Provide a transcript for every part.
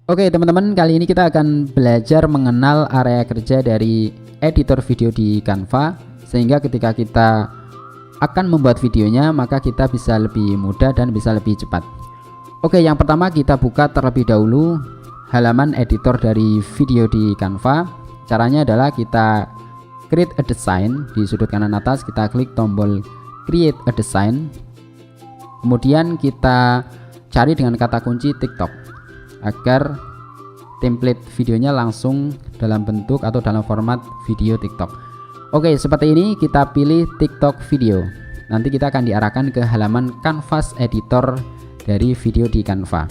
Oke teman-teman, kali ini kita akan belajar mengenal area kerja dari editor video di Canva, sehingga ketika kita akan membuat videonya maka kita bisa lebih mudah dan bisa lebih cepat. Oke, yang pertama kita buka terlebih dahulu halaman editor dari video di Canva. Caranya adalah kita create a design. Di sudut kanan atas kita klik tombol create a design, kemudian kita cari dengan kata kunci TikTok agar template videonya langsung dalam bentuk atau dalam format video TikTok. Oke, seperti ini kita pilih TikTok video. Nanti kita akan diarahkan ke halaman canvas editor dari video di Canva.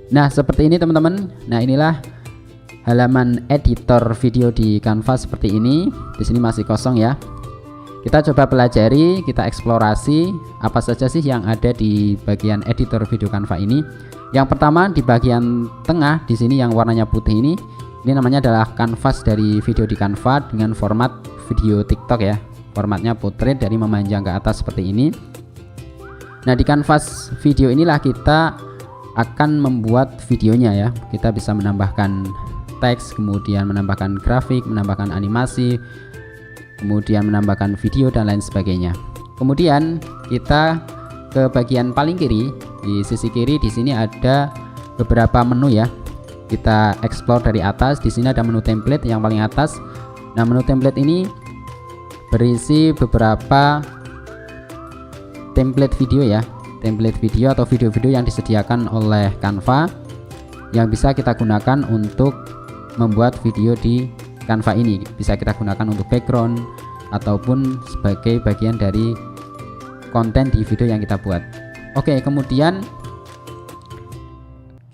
Nah, seperti ini teman-teman. Nah, inilah halaman editor video di Canva seperti ini. Di sini masih kosong ya. Kita coba pelajari, kita eksplorasi apa saja sih yang ada di bagian editor video Canva ini. Yang pertama di bagian tengah di sini yang warnanya putih ini namanya adalah kanvas dari video di Canva dengan format video TikTok ya. Formatnya portrait dari memanjang ke atas seperti ini. Nah, di kanvas video inilah kita akan membuat videonya ya. Kita bisa menambahkan teks, kemudian menambahkan grafik, menambahkan animasi, kemudian menambahkan video dan lain sebagainya. Kemudian kita ke bagian paling kiri. Di sisi kiri di sini ada beberapa menu ya. Kita explore dari atas. Di sini ada menu template yang paling atas. Nah, menu template ini berisi beberapa template video ya. Template video atau video-video yang disediakan oleh Canva yang bisa kita gunakan untuk membuat video di Canva ini. Bisa kita gunakan untuk background ataupun sebagai bagian dari konten di video yang kita buat. Oke, kemudian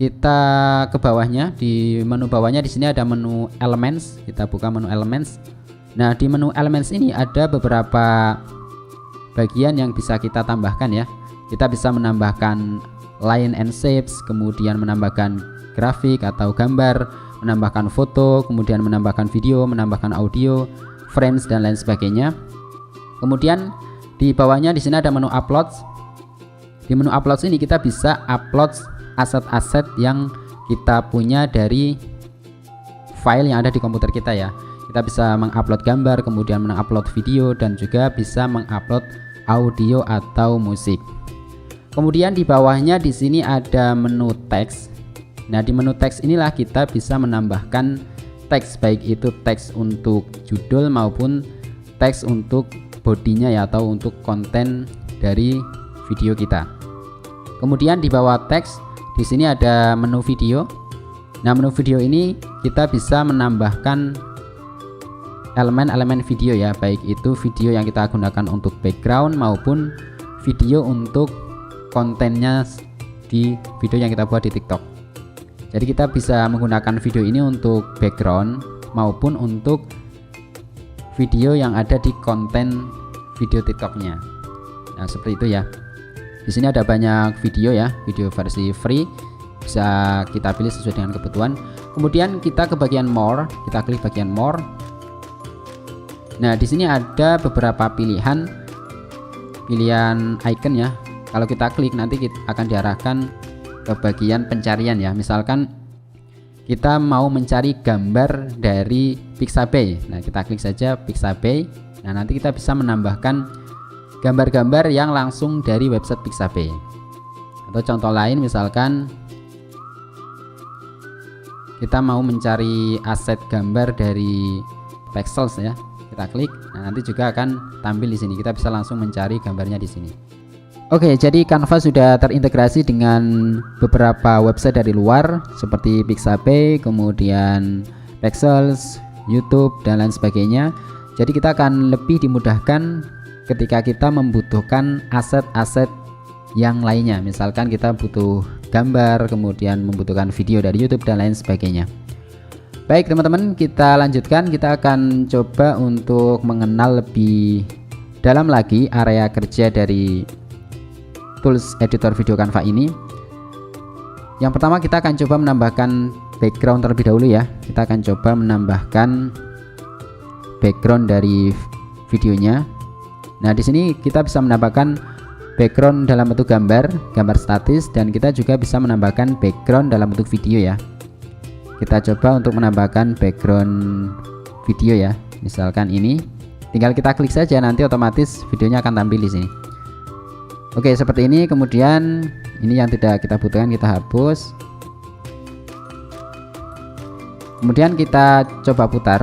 kita ke bawahnya. Di menu bawahnya di sini ada menu elements. Kita buka menu elements. Nah, di menu elements ini ada beberapa bagian yang bisa kita tambahkan ya. Kita bisa menambahkan line and shapes, kemudian menambahkan grafik atau gambar, menambahkan foto, kemudian menambahkan video, menambahkan audio, frames dan lain sebagainya. Kemudian di bawahnya di sini ada menu uploads. Di menu uploads ini kita bisa upload aset-aset yang kita punya dari file yang ada di komputer kita ya. Kita bisa mengupload gambar, kemudian mengupload video dan juga bisa mengupload audio atau musik. Kemudian di bawahnya di sini ada menu teks. Nah, di menu teks inilah kita bisa menambahkan teks, baik itu teks untuk judul maupun teks untuk bodinya ya, atau untuk konten dari video kita. Kemudian di bawah teks di sini ada menu video. Nah, menu video ini kita bisa menambahkan elemen-elemen video ya, baik itu video yang kita gunakan untuk background maupun video untuk kontennya di video yang kita buat di TikTok. Jadi kita bisa menggunakan video ini untuk background maupun untuk video yang ada di konten video TikToknya. Nah, seperti itu ya. Di sini ada banyak video ya, video versi free. Bisa kita pilih sesuai dengan kebutuhan. Kemudian kita ke bagian more, kita klik bagian more. Nah, di sini ada beberapa pilihan icon ya. Kalau kita klik nanti kita akan diarahkan ke bagian pencarian ya. Misalkan kita mau mencari gambar dari Pixabay. Nah, kita klik saja Pixabay. Nah, nanti kita bisa menambahkan gambar-gambar yang langsung dari website Pixabay. Atau contoh lain misalkan kita mau mencari aset gambar dari Pexels ya. Kita klik. Nah, nanti juga akan tampil di sini. Kita bisa langsung mencari gambarnya di sini. Oke, jadi Canva sudah terintegrasi dengan beberapa website dari luar seperti Pixabay, kemudian Pexels, YouTube dan lain sebagainya. Jadi kita akan lebih dimudahkan ketika kita membutuhkan aset-aset yang lainnya. Misalkan kita butuh gambar, kemudian membutuhkan video dari YouTube dan lain sebagainya. Baik teman-teman, kita lanjutkan. Kita akan coba untuk mengenal lebih dalam lagi area kerja dari tools editor video Canva ini. Yang pertama kita akan coba menambahkan background terlebih dahulu ya. Kita akan coba menambahkan background dari videonya. Nah, di sini kita bisa menambahkan background dalam bentuk gambar statis, dan kita juga bisa menambahkan background dalam bentuk video ya. Kita coba untuk menambahkan background video ya. Misalkan ini, tinggal kita klik saja, nanti otomatis videonya akan tampil di sini. Oke, seperti ini. Kemudian ini yang tidak kita butuhkan kita hapus. Kemudian kita coba putar.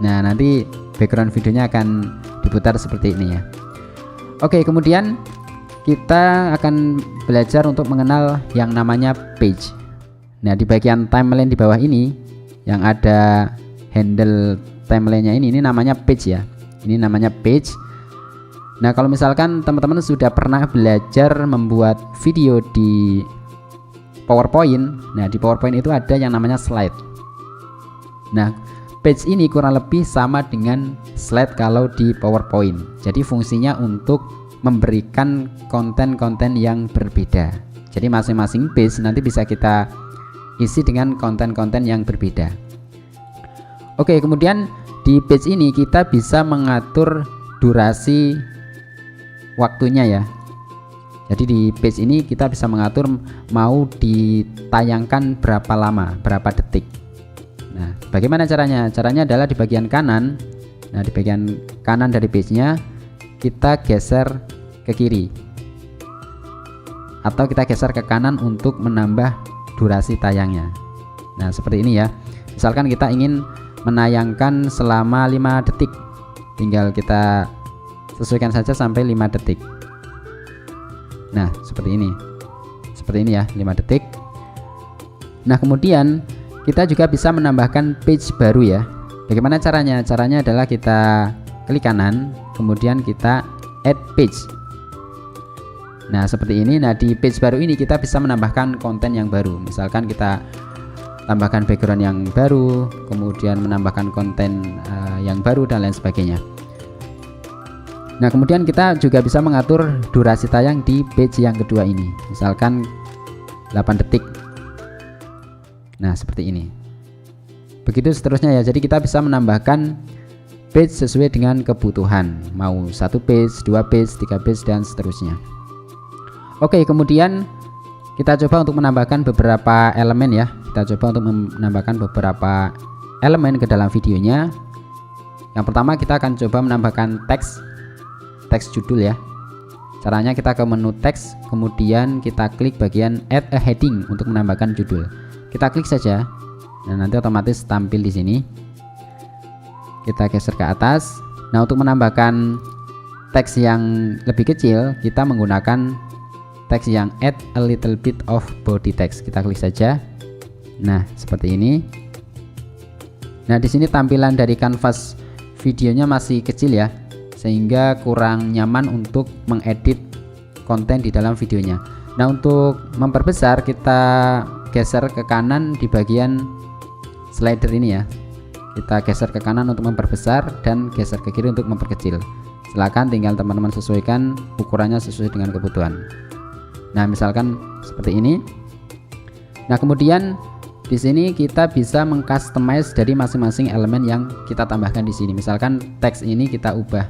Nah, nanti background videonya akan diputar seperti ini ya. Oke, kemudian kita akan belajar untuk mengenal yang namanya page. Nah, di bagian timeline di bawah ini yang ada handle timelinenya ini namanya page ya. Ini namanya page. Nah, kalau misalkan teman-teman sudah pernah belajar membuat video di PowerPoint, nah di PowerPoint itu ada yang namanya slide. Nah, page ini kurang lebih sama dengan slide kalau di PowerPoint. Jadi fungsinya untuk memberikan konten-konten yang berbeda. Jadi masing-masing page nanti bisa kita isi dengan konten-konten yang berbeda. Oke, kemudian di page ini kita bisa mengatur durasi waktunya ya. Jadi di page ini kita bisa mengatur mau ditayangkan berapa lama, berapa detik. Nah, bagaimana caranya? Caranya adalah di bagian kanan. Nah, di bagian kanan dari page-nya kita geser ke kiri, atau kita geser ke kanan untuk menambah durasi tayangnya. Nah, seperti ini ya. Misalkan kita ingin menayangkan selama 5 detik, tinggal kita sesuaikan saja sampai 5 detik. Nah, seperti ini ya, 5 detik. Nah, kemudian kita juga bisa menambahkan page baru ya. Bagaimana caranya? Caranya adalah kita klik kanan, kemudian kita add page. Nah, seperti ini. Nah, di page baru ini kita bisa menambahkan konten yang baru. Misalkan kita tambahkan background yang baru, kemudian menambahkan konten yang baru dan lain sebagainya. Nah, kemudian kita juga bisa mengatur durasi tayang di page yang kedua ini. Misalkan 8 detik. Nah, seperti ini. Begitu seterusnya ya. Jadi kita bisa menambahkan page sesuai dengan kebutuhan. Mau 1 page, 2 page, 3 page dan seterusnya. Oke, kemudian kita coba untuk menambahkan beberapa elemen ya. Kita coba untuk menambahkan beberapa elemen ke dalam videonya. Yang pertama kita akan coba menambahkan teks judul ya. Caranya kita ke menu teks, kemudian kita klik bagian add a heading untuk menambahkan judul. Kita klik saja. Nah, nanti otomatis tampil di sini. Kita geser ke atas. Nah, untuk menambahkan teks yang lebih kecil, kita menggunakan teks yang add a little bit of body text. Kita klik saja. Nah, seperti ini. Nah, di sini tampilan dari kanvas videonya masih kecil ya, sehingga kurang nyaman untuk mengedit konten di dalam videonya. Nah, untuk memperbesar kita geser ke kanan di bagian slider ini ya. Kita geser ke kanan untuk memperbesar dan geser ke kiri untuk memperkecil. Silakan tinggal teman-teman sesuaikan ukurannya sesuai dengan kebutuhan. Nah, misalkan seperti ini. Nah, kemudian di sini kita bisa mengcustomize dari masing-masing elemen yang kita tambahkan di sini. Misalkan teks ini kita ubah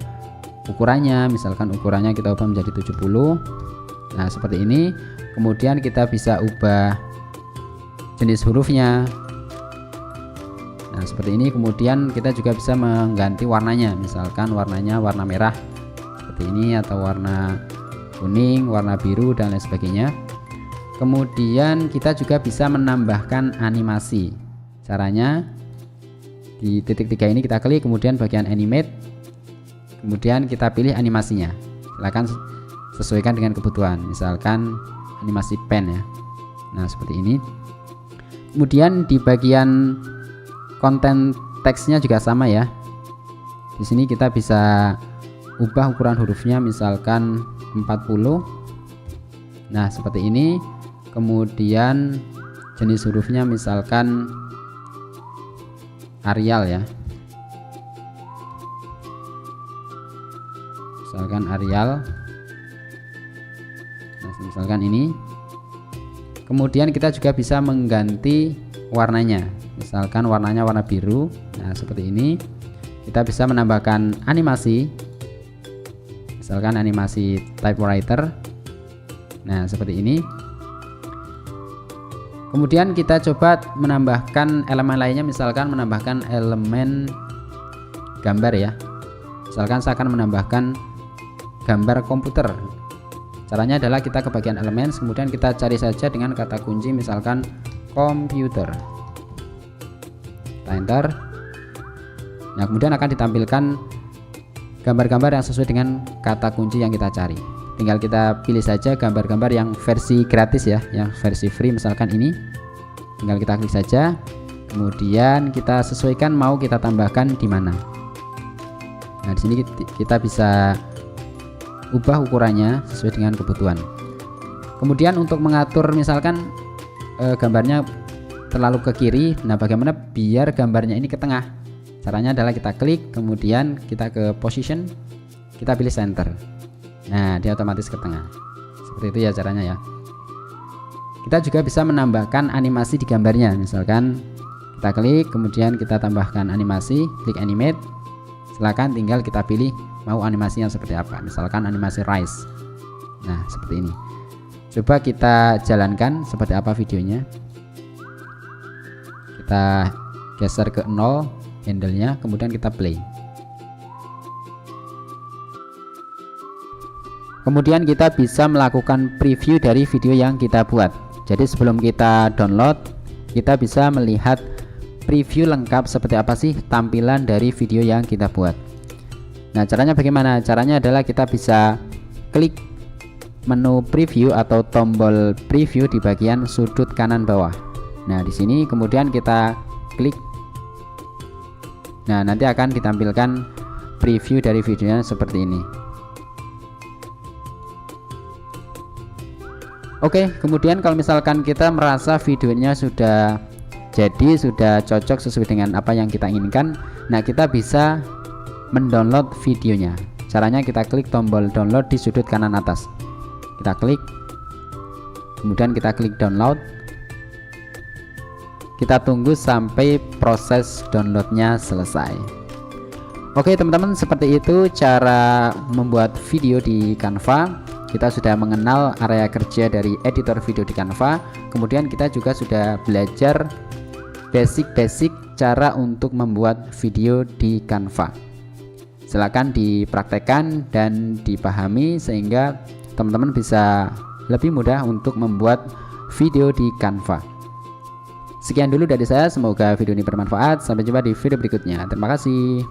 ukurannya, misalkan ukurannya kita ubah menjadi 70. Nah, seperti ini. Kemudian kita bisa ubah jenis hurufnya. Nah, seperti ini. Kemudian kita juga bisa mengganti warnanya, misalkan warnanya warna merah seperti ini, atau warna kuning, warna biru dan lain sebagainya. Kemudian kita juga bisa menambahkan animasi. Caranya di titik 3 ini kita klik, kemudian bagian animate, kemudian kita pilih animasinya. Silakan sesuaikan dengan kebutuhan, misalkan animasi pen ya. Nah, seperti ini. Kemudian di bagian konten teksnya juga sama ya. Di sini kita bisa ubah ukuran hurufnya, misalkan 40. Nah, seperti ini. Kemudian jenis hurufnya misalkan Arial ya. Misalkan Arial. Nah, misalkan ini. Kemudian kita juga bisa mengganti warnanya. Misalkan warnanya warna biru. Nah, seperti ini. Kita bisa menambahkan animasi. misalkan animasi typewriter. Nah, seperti ini. Kemudian kita coba menambahkan elemen lainnya, misalkan menambahkan elemen gambar ya. Misalkan saya akan menambahkan gambar komputer. Caranya adalah kita ke bagian elemen, kemudian kita cari saja dengan kata kunci misalkan komputer. Kita enter. Nah, kemudian akan ditampilkan gambar-gambar yang sesuai dengan kata kunci yang kita cari. Tinggal kita pilih saja gambar-gambar yang versi gratis ya, yang versi free misalkan ini. Tinggal kita klik saja. Kemudian kita sesuaikan mau kita tambahkan di mana. Nah, di sini kita bisa ubah ukurannya sesuai dengan kebutuhan. Kemudian untuk mengatur misalkan gambarnya terlalu ke kiri, nah bagaimana biar gambarnya ini ke tengah? Caranya adalah kita klik, kemudian kita ke position, kita pilih center. Nah, dia otomatis ke tengah. Seperti itu ya caranya ya. Kita juga bisa menambahkan animasi di gambarnya. Misalkan kita klik, kemudian kita tambahkan animasi, klik animate. Silakan tinggal kita pilih mau animasinya seperti apa. Misalkan animasi rise. Nah, seperti ini. Coba kita jalankan seperti apa videonya. Kita geser ke 0 handle-nya, kemudian kita play. Kemudian kita bisa melakukan preview dari video yang kita buat. Jadi sebelum kita download, kita bisa melihat preview lengkap seperti apa sih tampilan dari video yang kita buat. Nah, caranya bagaimana? Caranya adalah kita bisa klik menu preview atau tombol preview di bagian sudut kanan bawah. Nah, di sini kemudian kita klik. Nah, nanti akan ditampilkan preview dari videonya seperti ini. Oke, kemudian kalau misalkan kita merasa videonya sudah jadi, sudah cocok sesuai dengan apa yang kita inginkan, nah kita bisa mendownload videonya. Caranya kita klik tombol download di sudut kanan atas. Kita klik, kemudian kita klik download. Kita tunggu sampai proses downloadnya selesai. Oke teman-teman, seperti itu cara membuat video di Canva. Kita sudah mengenal area kerja dari editor video di Canva. Kemudian kita juga sudah belajar basic cara untuk membuat video di Canva. Silakan dipraktekkan dan dipahami sehingga teman-teman bisa lebih mudah untuk membuat video di Canva. Sekian dulu dari saya, semoga video ini bermanfaat. Sampai jumpa di video berikutnya. Terima kasih.